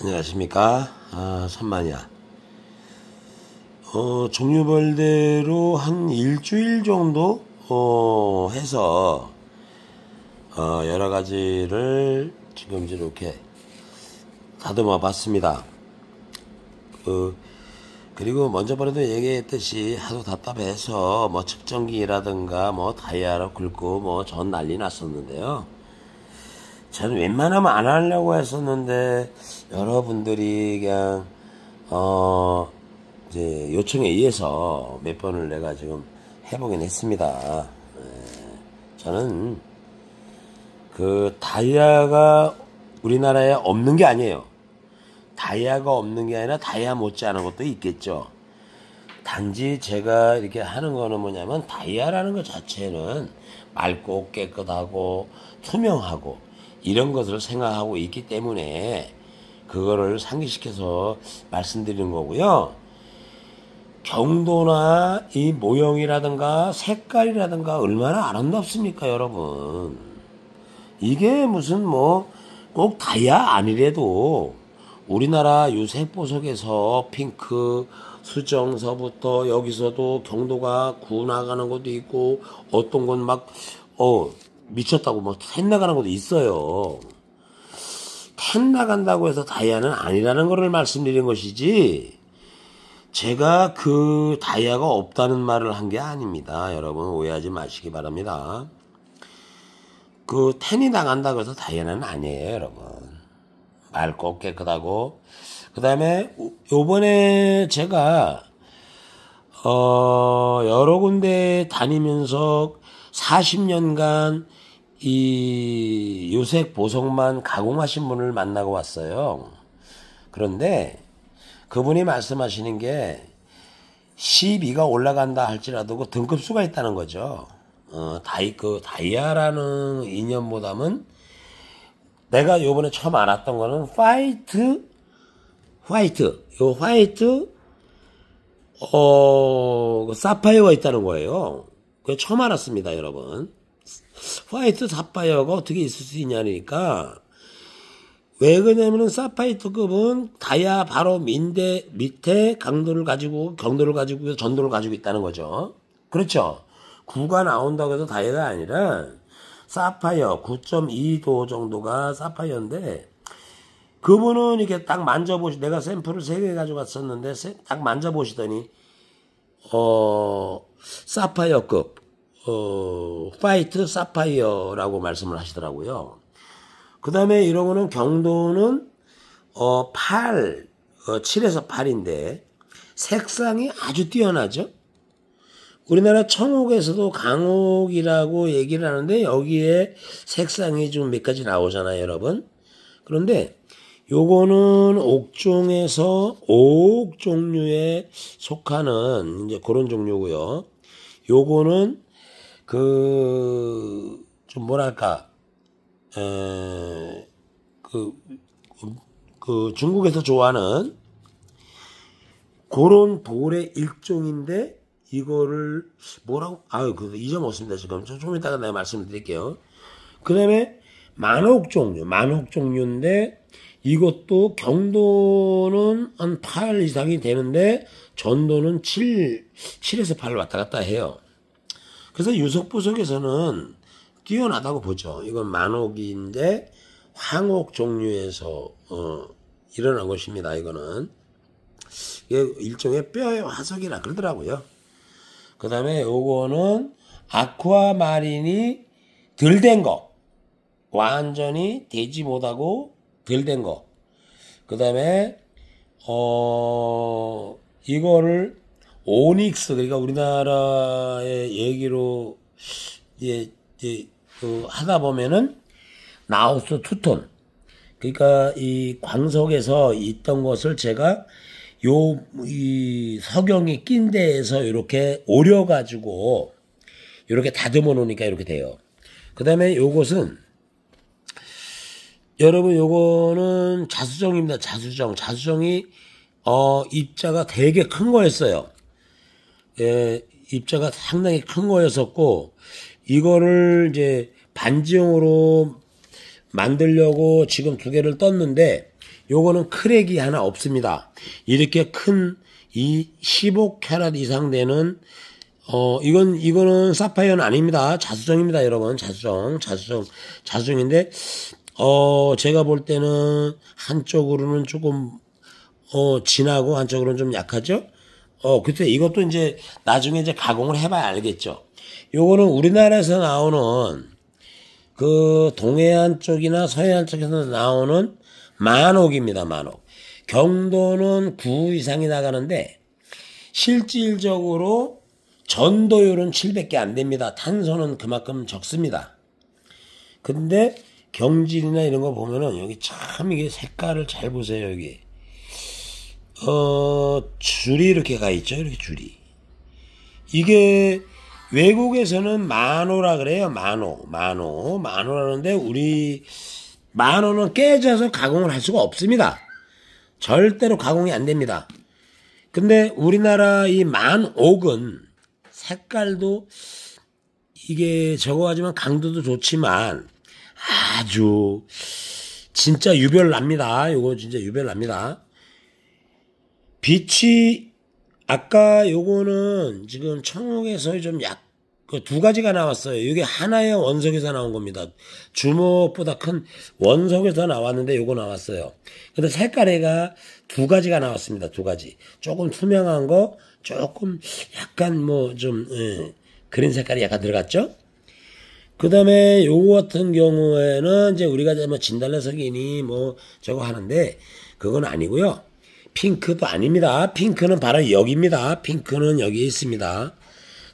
안녕하십니까. 천만이야. 종류별대로 한 일주일 정도 해서 여러 가지를 지금 이렇게 다듬어 봤습니다. 그리고 먼저 번에도 얘기했듯이 하도 답답해서 뭐 측정기라든가 뭐 다이아로 긁고 뭐 전 난리 났었는데요. 저는 웬만하면 안 하려고 했었는데 여러분들이 그냥 이제 요청에 의해서 몇 번을 내가 지금 해보긴 했습니다. 저는 그 다이아가 우리나라에 없는 게 아니에요. 다이아가 없는 게 아니라 다이아 못지않은 것도 있겠죠. 단지 제가 이렇게 하는 거는 뭐냐면 다이아라는 것 자체는 맑고 깨끗하고 투명하고 이런 것을 생각하고 있기 때문에 그거를 상기시켜서 말씀드리는 거고요. 경도나 이 모형이라든가 색깔이라든가 얼마나 아름답습니까, 여러분. 이게 무슨 뭐 꼭 다이아 아니래도 우리나라 유색보석에서 핑크, 수정서부터 여기서도 경도가 구 나가는 것도 있고 어떤 건 막 미쳤다고 뭐 텐 나가는 것도 있어요. 텐 나간다고 해서 다이아는 아니라는 것을 말씀드린 것이지 제가 그 다이아가 없다는 말을 한 게 아닙니다. 여러분 오해하지 마시기 바랍니다. 그 텐이 나간다고 해서 다이아는 아니에요, 여러분. 맑고 깨끗하고. 그 다음에 요번에 제가 여러 군데 다니면서 40년간 이 요색 보석만 가공하신 분을 만나고 왔어요. 그런데 그분이 말씀하시는 게 12가 올라간다 할지라도 그 등급수가 있다는 거죠. 다이아라는 이념보다는 내가 요번에 처음 알았던 거는 화이트, 요 화이트, 사파이어가 있다는 거예요. 그게 처음 알았습니다, 여러분. 화이트 사파이어가 어떻게 있을 수 있냐니까. 왜 그러냐면은 사파이어급은 다이아 바로 밑에 경도를 가지고 전도를 가지고 있다는 거죠. 그렇죠. 9가 나온다고 해서 다이아가 아니라 사파이어 9.2도 정도가 사파이어인데 그분은 이렇게 딱 내가 샘플을 3개 가져갔었는데 딱 만져보시더니 사파이어급 화이트 사파이어라고 말씀을 하시더라고요. 그 다음에 이런 거는 경도는 7에서 8인데 색상이 아주 뛰어나죠. 우리나라 청옥에서도 강옥이라고 얘기를 하는데 여기에 색상이 좀 몇 가지 나오잖아요, 여러분. 그런데 요거는 옥종에서 옥 종류에 속하는 이제 그런 종류고요. 요거는 좀 뭐랄까 중국에서 좋아하는 그런 돌의 일종인데 이거를 뭐라고 잊어먹습니다. 지금 좀 이따가 내가 말씀드릴게요. 그 다음에 만옥 종류인데 이것도 경도는 한 8 이상이 되는데 전도는 7에서 8 왔다 갔다 해요. 그래서 유석보석에서는 뛰어나다고 보죠. 이건 만옥인데 황옥 종류에서 일어난 것입니다. 이거는 이게 일종의 뼈의 화석이라 그러더라고요. 그 다음에 요거는 아쿠아마린이 덜 된 거, 완전히 되지 못하고 덜 된 거. 그 다음에 이거를 오닉스, 그러니까 우리나라의 얘기로 하다 보면은 나우스 투톤, 그러니까 이 광석에서 있던 것을 제가 이 석영이 낀 데에서 이렇게 오려가지고 이렇게 다듬어 놓으니까 이렇게 돼요. 그 다음에 요것은 여러분 요거는 자수정입니다. 자수정이 입자가 되게 큰 거였어요. 입자가 상당히 큰 거였었고 이거를 이제 반지용으로 만들려고 지금 2개를 떴는데 요거는 크랙이 하나 없습니다. 이렇게 큰 이 15캐럿 이상 되는 이거는 사파이어는 아닙니다. 자수정입니다, 여러분. 자수정인데 제가 볼 때는 한쪽으로는 조금 진하고 한쪽으로는 좀 약하죠. 그때 이것도 이제 나중에 이제 가공을 해봐야 알겠죠. 요거는 우리나라에서 나오는 그 동해안 쪽이나 서해안 쪽에서 나오는 만옥입니다. 만옥. 경도는 9 이상이 나가는데 실질적으로 전도율은 700개 안 됩니다. 탄소는 그만큼 적습니다. 근데 경질이나 이런 거 보면은 여기 참 이게 색깔을 잘 보세요. 여기 줄이 이렇게 가 있죠. 이렇게 줄이. 이게 외국에서는 만호라 그래요. 만호라는데 우리 만호는 깨져서 가공을 할 수가 없습니다. 절대로 가공이 안 됩니다. 근데 우리나라 이 만옥은 색깔도 이게 저거 하지만 강도도 좋지만 아주 진짜 유별납니다. 요거 진짜 유별납니다. 빛이 아까 요거는 지금 청옥에서 좀 그 2가지가 나왔어요. 이게 하나의 원석에서 나온 겁니다. 주먹보다 큰 원석에서 나왔는데 요거 나왔어요. 근데 색깔애가 2가지가 나왔습니다. 2가지. 조금 투명한 거, 조금 약간 뭐 좀 그린 색깔이 약간 들어갔죠? 그 다음에 요거 같은 경우에는 이제 우리가 뭐 진달래석이니 뭐 저거 하는데 그건 아니고요. 핑크도 아닙니다. 핑크는 바로 여기입니다. 핑크는 여기 있습니다.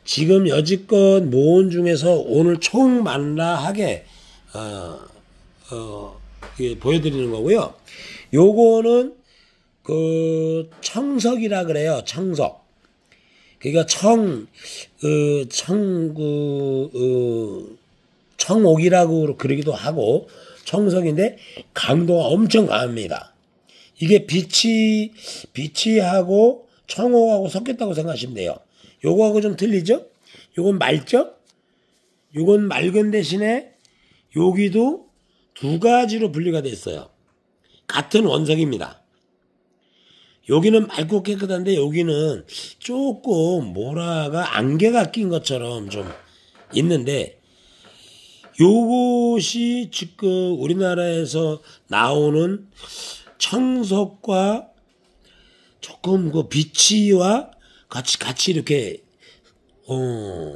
지금 여지껏 모은 중에서 오늘 총만라하게 보여드리는 거고요. 요거는 그 청석이라 그래요. 청석. 그러니까 청옥이라고 그러기도 하고 청석인데 강도가 엄청 강합니다. 이게 빛이하고 청옥하고 섞였다고 생각하시면 돼요. 요거하고 좀 틀리죠? 요건 맑죠? 요건 맑은 대신에 여기도 2가지로 분리가 됐어요. 같은 원석입니다. 여기는 맑고 깨끗한데 여기는 조금 뭐라가 안개가 낀 것처럼 좀 있는데 요것이 지금 우리나라에서 나오는 청석과 조금 그 비치와 같이 이렇게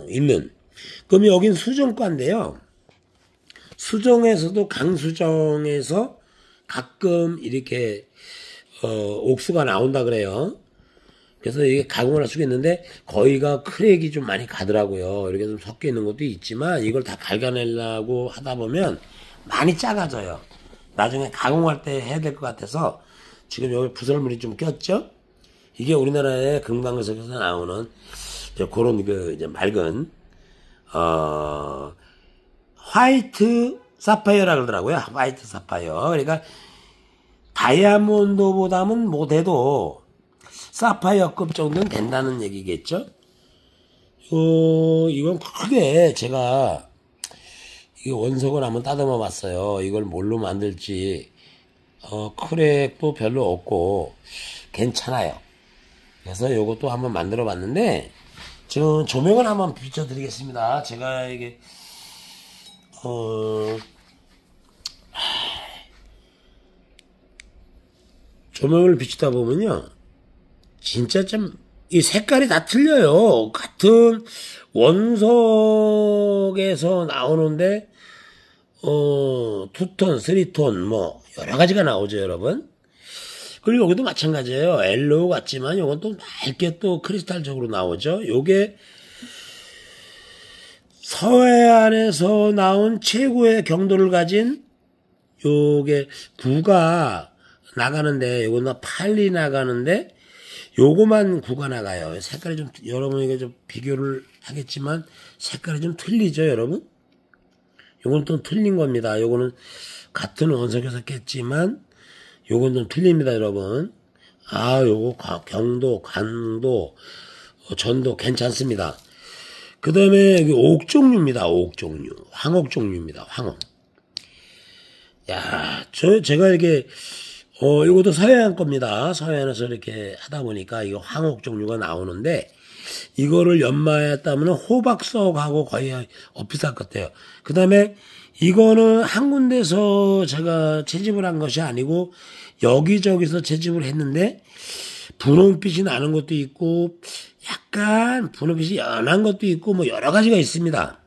있는. 그럼 여긴 수정과인데요. 수정에서도 강수정에서 가끔 이렇게 옥수가 나온다 그래요. 그래서 이게 가공을 할 수가 있는데 거의가 크랙이 좀 많이 가더라고요. 이렇게 좀 섞여 있는 것도 있지만 이걸 다 갈가내려고 하다 보면 많이 작아져요. 나중에 가공할 때 해야 될 것 같아서 지금 여기 부설물이 좀 꼈죠? 이게 우리나라의 금강석에서 나오는 그런 그 이제 맑은 화이트 사파이어라 그러더라고요. 화이트 사파이어. 그러니까 다이아몬드보다는 못해도 사파이어급 정도는 된다는 얘기겠죠. 이건 크게 제가 이 원석을 한번 따듬어 봤어요. 이걸 뭘로 만들지 크랙도 별로 없고 괜찮아요. 그래서 요것도 한번 만들어 봤는데 지금 조명을 한번 비춰 드리겠습니다. 제가 이게 조명을 비추다 보면요 진짜 좀 이 색깔이 다 틀려요. 같은 원석에서 나오는데 2톤, 3톤 뭐 여러 가지가 나오죠, 여러분. 그리고 여기도 마찬가지예요. 엘로우 같지만 이건 또 맑게 또 크리스탈적으로 나오죠. 요게 서해안에서 나온 최고의 경도를 가진 요게 9가 나가는데 요거는 8이 나가는데 요거만 9가 나가요. 색깔이 좀 여러분 이게 좀 비교를 하겠지만 색깔이 좀 틀리죠, 여러분. 요건 또 틀린 겁니다. 요거는 같은 원석에서 깼지만 요건 좀 틀립니다, 여러분. 요거 경도, 간도, 전도 괜찮습니다. 그 다음에 여기 옥종류입니다. 옥종류. 황옥종류입니다. 황옥. 야, 제가 이렇게 이것도 서해안 겁니다. 서해안에서 이렇게 하다 보니까 이거 황옥 종류가 나오는데, 이거를 연마했다면 호박석하고 거의 엇비슷할 것 같아요. 그 다음에 이거는 한 군데서 제가 채집을 한 것이 아니고 여기저기서 채집을 했는데 분홍빛이 나는 것도 있고 약간 분홍빛이 연한 것도 있고 뭐 여러 가지가 있습니다.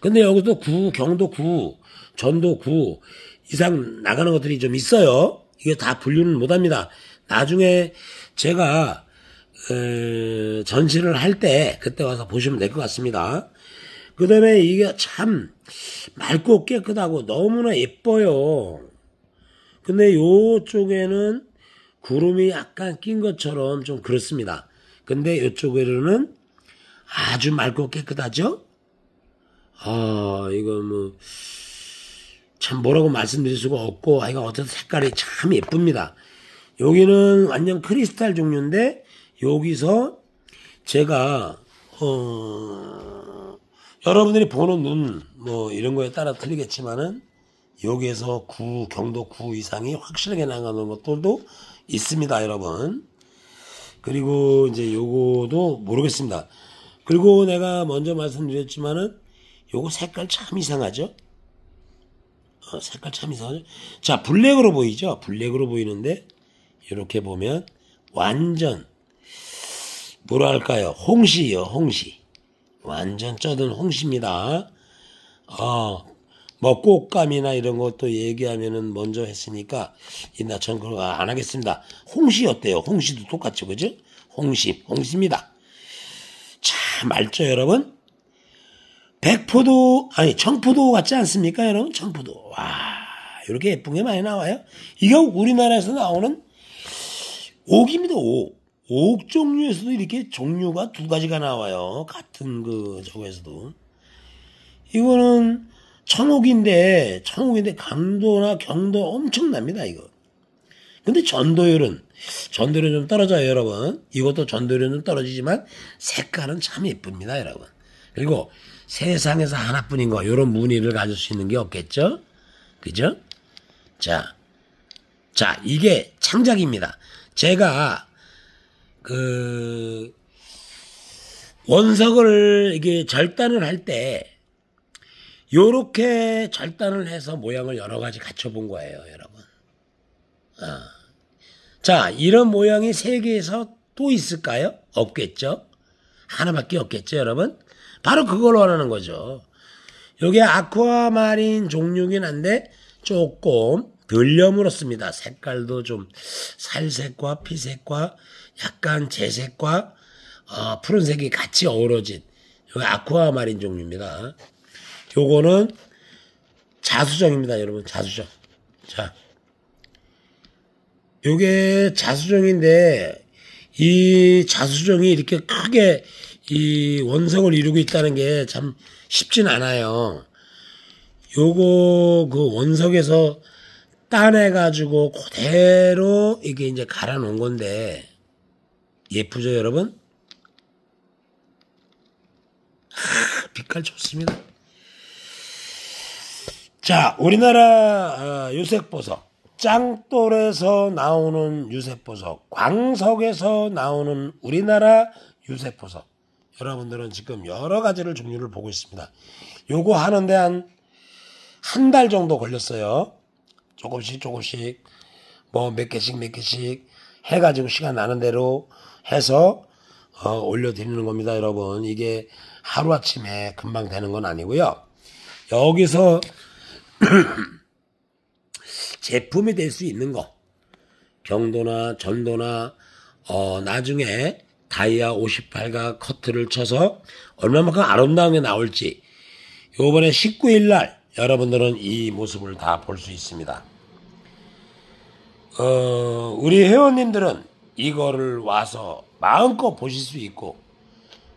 근데 여기서 경도 9, 전도 9 이상 나가는 것들이 좀 있어요. 이게 다 분류는 못합니다. 나중에 제가 전시를 할 때 그때 와서 보시면 될 것 같습니다. 그 다음에 이게 참 맑고 깨끗하고 너무나 예뻐요. 근데 요쪽에는 구름이 약간 낀 것처럼 좀 그렇습니다. 근데 요쪽에는 아주 맑고 깨끗하죠? 이거 뭐 참 뭐라고 말씀드릴 수가 없고, 이거 어떤 색깔이 참 예쁩니다. 여기는 완전 크리스탈 종류인데 여기서 제가 여러분들이 보는 눈 뭐 이런 거에 따라 틀리겠지만은 여기에서 경도 9 이상이 확실하게 나가는 것들도 있습니다, 여러분. 그리고 이제 요거도 모르겠습니다. 그리고 내가 먼저 말씀드렸지만은 요거 색깔 참 이상하죠? 색깔 참 이상하죠? 자, 블랙으로 보이죠? 블랙으로 보이는데 이렇게 보면 완전 뭐랄까요? 홍시요, 홍시. 완전 쪄든 홍시입니다. 뭐 꽃감이나 이런 것도 얘기하면은 먼저 했으니까 전 그런 거 안 하겠습니다. 홍시 어때요? 홍시도 똑같죠, 그죠? 홍시입니다. 참 맑죠, 여러분? 청포도 같지 않습니까, 여러분? 청포도. 와, 이렇게 예쁜 게 많이 나와요. 이거 우리나라에서 나오는 옥입니다, 옥. 옥 종류에서도 이렇게 종류가 두 가지가 나와요. 같은 저거에서도. 이거는 청옥인데 강도나 경도 엄청납니다, 이거. 근데 전도율은 좀 떨어져요, 여러분. 이것도 전도율은 좀 떨어지지만 색깔은 참 예쁩니다, 여러분. 그리고 세상에서 하나뿐인 거, 요런 무늬를 가질 수 있는 게 없겠죠? 그죠? 자, 이게 창작입니다. 제가, 원석을 이게 절단을 할 때, 요렇게 절단을 해서 모양을 여러 가지 갖춰본 거예요, 여러분. 자, 이런 모양이 세계에서 또 있을까요? 없겠죠? 하나밖에 없겠죠, 여러분? 바로 그걸 원하는 거죠. 요게 아쿠아마린 종류긴 한데 조금 덜 여물었습니다. 색깔도 좀 살색과 피색과 약간 재색과 푸른색이 같이 어우러진 요게 아쿠아마린 종류입니다. 요거는 자수정입니다, 여러분. 자수정. 자, 요게 자수정인데 이 자수정이 이렇게 크게 이 원석을 이루고 있다는 게 참 쉽진 않아요. 요거 원석에서 따내가지고 그대로 이게 이제 갈아 놓은 건데 예쁘죠, 여러분? 빛깔 좋습니다. 자, 우리나라 유색보석, 짱돌에서 나오는 유색보석, 광석에서 나오는 우리나라 유색보석. 여러분들은 지금 여러 가지를 종류를 보고 있습니다. 요거 하는데 한 달 정도 걸렸어요. 조금씩 뭐 몇 개씩 해가지고 시간 나는 대로 해서 올려드리는 겁니다, 여러분. 이게 하루아침에 금방 되는 건 아니고요. 여기서 제품이 될 수 있는 거, 경도나 전도나 나중에 다이아 58가 커트를 쳐서 얼마만큼 아름다운 게 나올지 요번에 19일 날 여러분들은 이 모습을 다 볼 수 있습니다. 우리 회원님들은 이거를 와서 마음껏 보실 수 있고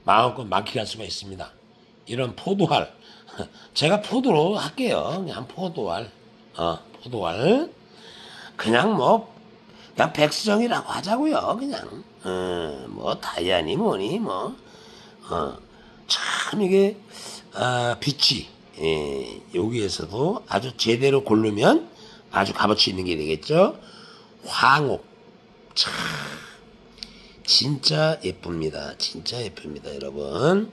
마음껏 만끽할 수가 있습니다. 이런 포도알, 제가 포도로 할게요. 그냥 포도알, 그냥 백수정이라고 하자고요. 그냥 뭐 다이아니 뭐니 참 이게 빛이 여기에서도 아주 제대로 고르면 아주 값어치 있는 게 되겠죠. 황옥. 참 진짜 예쁩니다. 진짜 예쁩니다, 여러분.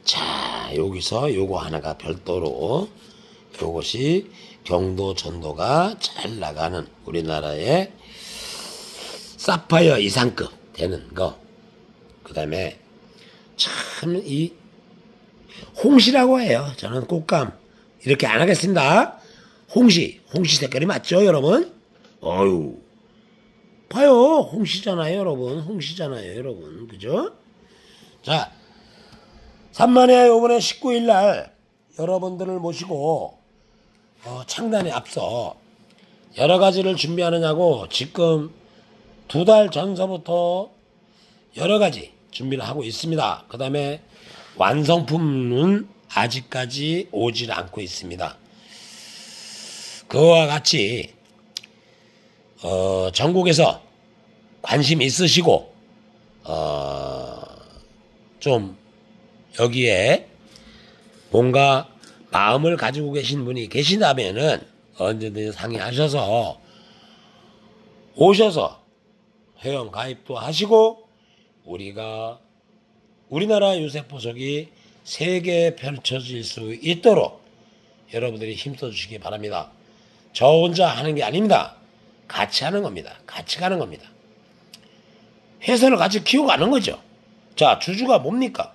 자, 여기서 요거 하나가 별도로, 요것이 경도 전도가 잘 나가는 우리나라의 사파이어 이상급 되는 거. 그 다음에 참 이 홍시라고 해요. 저는 꽃감 이렇게 안 하겠습니다. 홍시 색깔이 맞죠, 여러분? 어유, 봐요. 홍시잖아요, 여러분. 홍시잖아요, 여러분. 그죠? 자, 산만이야 요번에 19일날 여러분들을 모시고 창단에 앞서 여러가지를 준비하느냐고 지금 2달 전서부터 여러가지 준비를 하고 있습니다. 그 다음에 완성품은 아직까지 오질 않고 있습니다. 그와 같이 전국에서 관심 있으시고 좀 여기에 뭔가 마음을 가지고 계신 분이 계신다면은 언제든지 상의하셔서 오셔서 회원 가입도 하시고 우리나라 유색보석이 세계에 펼쳐질 수 있도록 여러분들이 힘써 주시기 바랍니다. 저 혼자 하는 게 아닙니다. 같이 하는 겁니다. 같이 가는 겁니다. 회사를 같이 키워가는 거죠. 자, 주주가 뭡니까?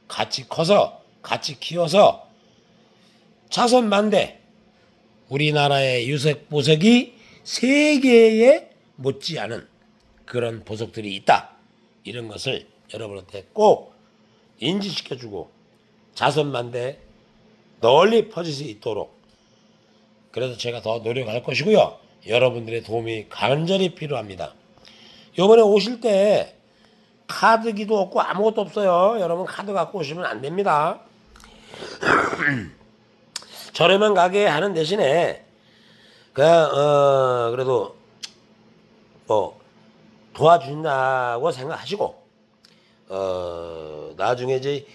같이 커서 같이 키워서 자선만대 우리나라의 유색보석이 세계에 못지않은 그런 보석들이 있다. 이런 것을 여러분한테 꼭 인지시켜주고 자선만대 널리 퍼질 수 있도록, 그래서 제가 더 노력할 것이고요. 여러분들의 도움이 간절히 필요합니다. 이번에 오실 때 카드기도 없고 아무것도 없어요. 여러분 카드 갖고 오시면 안 됩니다. 저렴한 가게에 하는 대신에 그냥 그래도 뭐 도와준다고 생각하시고 나중에 이제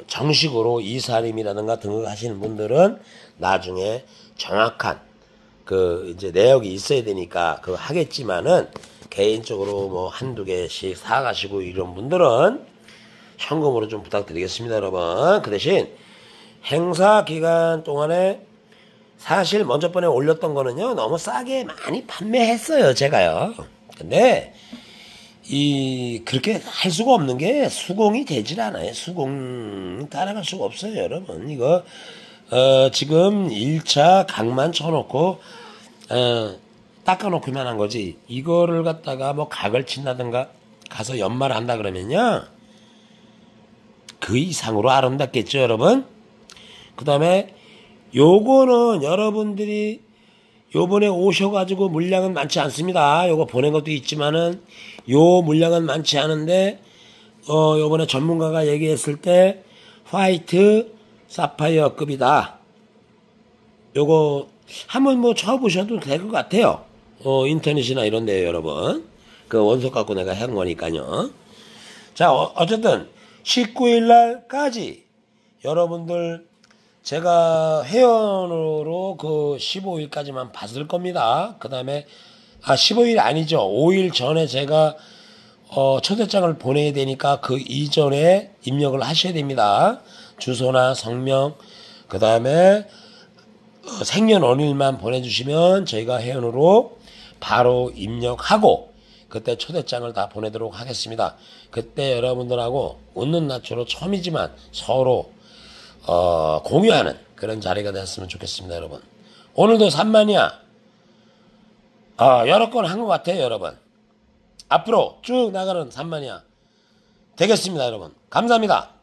정식으로 이사님이라든가 등록하시는 분들은 나중에 정확한 그 이제 내역이 있어야 되니까 그거 하겠지만은 개인적으로 뭐 한두 개씩 사가시고 이런 분들은 현금으로 좀 부탁드리겠습니다, 여러분. 그 대신 행사 기간 동안에 사실 먼저 번에 올렸던 거는요, 너무 싸게 많이 판매했어요, 제가요. 근데 그렇게 할 수가 없는 게 수공이 되질 않아요. 수공 따라갈 수가 없어요, 여러분. 이거 지금 1차 각만 쳐놓고 닦아놓기만 한 거지, 이거를 갖다가 뭐 각을 친다든가 가서 연말한다 그러면요 그 이상으로 아름답겠죠, 여러분. 그 다음에 요거는 여러분들이 요번에 오셔가지고 물량은 많지 않습니다. 요거 보낸 것도 있지만은 요 물량은 많지 않은데 요번에 전문가가 얘기했을 때 화이트 사파이어급이다. 요거 한번 뭐 쳐보셔도 될 것 같아요. 인터넷이나 이런 데요, 여러분. 그 원석 갖고 내가 한 거니까요. 자, 어쨌든 19일 날까지 여러분들 제가 회원으로 그 15일까지만 받을 겁니다. 그 다음에 15일 아니죠. 5일 전에 제가 초대장을 보내야 되니까 그 이전에 입력을 하셔야 됩니다. 주소나 성명, 그 다음에 생년월일만 보내주시면 저희가 회원으로 바로 입력하고 그때 초대장을 다 보내도록 하겠습니다. 그때 여러분들하고 웃는 나초로 처음이지만 서로 공유하는 그런 자리가 됐으면 좋겠습니다, 여러분. 오늘도 산만이야 여러 건 한 것 같아요, 여러분. 앞으로 쭉 나가는 산만이야 되겠습니다, 여러분. 감사합니다.